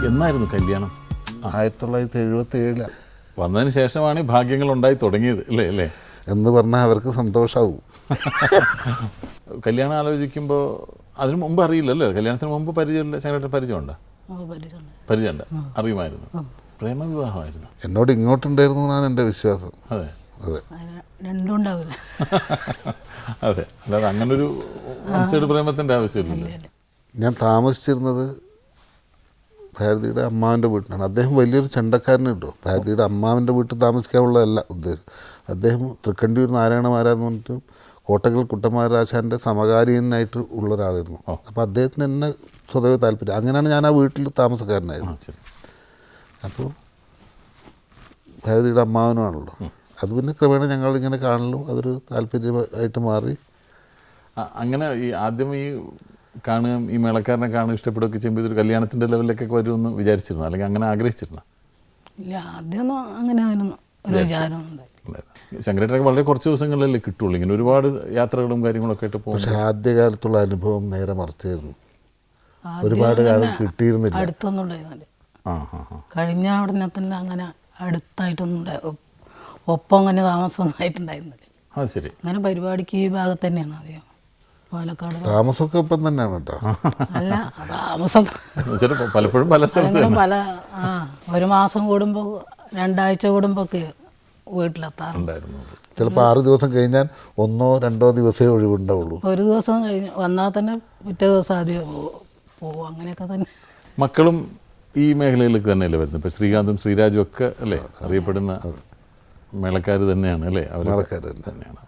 എന്നായിരുന്നു കല്യാണം? 1977 വന്നതിന് ശേഷമാണ് ഈ ഭാഗ്യങ്ങൾ ഉണ്ടായി തുടങ്ങിയത് അല്ലേ അല്ലേ എന്ന് പറഞ്ഞാൽ അവർക്ക് സന്തോഷമാവും. കല്യാണം ആലോചിക്കുമ്പോൾ അതിന് മുമ്പ് അറിയില്ലല്ലോ, കല്യാണത്തിന് മുമ്പ് പരിചയമില്ല, ചങ്ങരേട്ടൻ പരിചയമുണ്ടോ? പരിചയമുണ്ട്, അറിയുമായിരുന്നു. പ്രേമവിവാഹമായിരുന്നു. എന്നോട് ഇങ്ങോട്ടുണ്ടായിരുന്നു എന്നാണ് എൻ്റെ വിശ്വാസം. അതെ അതെ രണ്ടും ഉണ്ടാവില്ല. അതെ, അല്ലാതെ അങ്ങനൊരു വൺ സൈഡ് പ്രേമത്തിൻ്റെ ആവശ്യമില്ലല്ലോ. ഞാൻ താമസിച്ചിരുന്നത് ഭാരതിയുടെ അമ്മാവൻ്റെ വീട്ടിലാണ്. അദ്ദേഹം വലിയൊരു ചെണ്ടക്കാരന് കിട്ടും. ഭാരതിയുടെ അമ്മാവൻ്റെ വീട്ടിൽ താമസിക്കാനുള്ളതല്ല ഉദ്ദേശം. അദ്ദേഹം തൃക്കണ്ടിയൂർ നാരായണമാരാന്ന് പറഞ്ഞിട്ട് കോട്ടക്കൽ കുട്ടന്മാരാശാൻ്റെ സമകാലീനായിട്ട് ഉള്ള ഒരാളായിരുന്നു. അപ്പോൾ അദ്ദേഹത്തിന് എന്നെ സ്വതവേ താല്പര്യം. അങ്ങനെയാണ് ഞാൻ ആ വീട്ടിൽ താമസക്കാരനായത്. അപ്പോൾ ഭാരതിയുടെ അമ്മാവനുമാണല്ലോ. അത് പിന്നെ ക്രമേണ ഞങ്ങളിങ്ങനെ കാണലും അതൊരു താല്പര്യമായിട്ട് മാറി. അങ്ങനെ ഈ ആദ്യം ഈ കാണുകയും ഈ മേളക്കാരനെ കാണുകയും ഇഷ്ടപ്പെടുകയൊക്കെ ചെയ്യുമ്പോൾ ഇതൊരു കല്യാണത്തിൻ്റെ ലെവലിലൊക്കെ വരുമെന്ന് വിചാരിച്ചിരുന്നു, അല്ലെങ്കിൽ അങ്ങനെ ആഗ്രഹിച്ചിരുന്നു? ഇല്ല, ആദ്യമൊന്നും അങ്ങനെ ഒരു വിചാരം. ശങ്കരേട്ടനൊക്കെ വളരെ കുറച്ച് ദിവസങ്ങളിലല്ലേ കിട്ടുള്ളൂ, ഇങ്ങനെ ഒരുപാട് യാത്രകളും കാര്യങ്ങളൊക്കെ ആയിട്ട് പോകും. പക്ഷേ ആദ്യകാലത്തുള്ള അനുഭവം നേരെ മറിച്ചായിരുന്നു. ഒരുപാട് കാലം കിട്ടിയിരുന്നില്ല. അടുത്തൊന്നും ഉണ്ടായിരുന്നില്ല. കഴിഞ്ഞ ഉടനെ തന്നെ അങ്ങനെ അടുത്തായിട്ടൊന്നും ഒപ്പം അങ്ങനെ താമസമൊന്നും ആയിട്ടുണ്ടായിരുന്നില്ല. ശരി. അങ്ങനെ പരിപാടിക്ക് ഈ ഭാഗത്ത് തന്നെയാണ് അധികം. പാലക്കാട് താമസമൊക്കെ ഇപ്പം തന്നെയാണ് കേട്ടോ. അല്ല, താമസം പലപ്പോഴും പല സ്ഥലത്തും പല ഒരു മാസം കൂടുമ്പോൾ 2 ആഴ്ച കൂടുമ്പോൾ ഒക്കെ വീട്ടിലെത്താറുണ്ടായിരുന്നു. ചിലപ്പോൾ 6 ദിവസം കഴിഞ്ഞാൽ 1-2 ദിവസമേ ഒഴിവുണ്ടാവുള്ളൂ. ഒരു ദിവസം കഴിഞ്ഞ് വന്നാൽ തന്നെ പിറ്റേ ദിവസം ആദ്യം പോവും. അങ്ങനെയൊക്കെ തന്നെ. മക്കളും ഈ മേഖലയിലേക്ക് തന്നെയല്ലേ വരുന്നത്? ഇപ്പോൾ ശ്രീകാന്തും ശ്രീരാജും ഒക്കെ അല്ലേ അറിയപ്പെടുന്ന മേളക്കാർ തന്നെയാണ് അല്ലേ? അവർ മേളക്കാർ തന്നെയാണ്.